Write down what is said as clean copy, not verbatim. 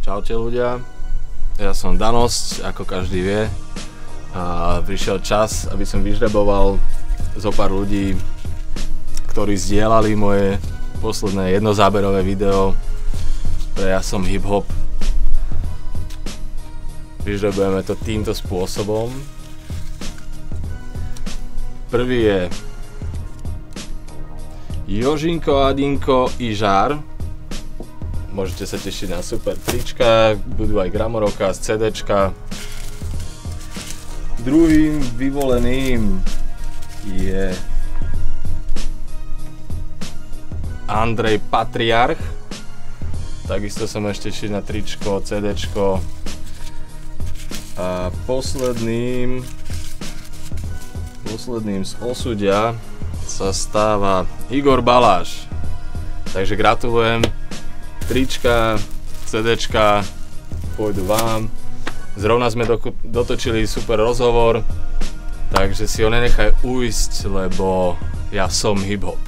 Čaute ľudia, ja som Danosť, ako každý vie, a prišiel čas, aby som vyžreboval zo pár ľudí, ktorí zdieľali moje posledné jednozáberové video pre Ja som hip-hop. Vyžrebujeme to týmto spôsobom. Prvý je Jožinko, Adinko i Žár. Môžete sa tešiť na super trička, budú aj gramorovka z CDčka. Druhým vyvoleným je Andrej Patriarch. Takisto sa môžete tešiť na tričko, CDčko. A posledným z osudia sa stáva Igor Baláš. Takže gratulujem. Trička, CDčka pôjdu vám. Zrovna sme dotočili super rozhovor, takže si ho nenechaj ujsť, lebo ja som hip-hop.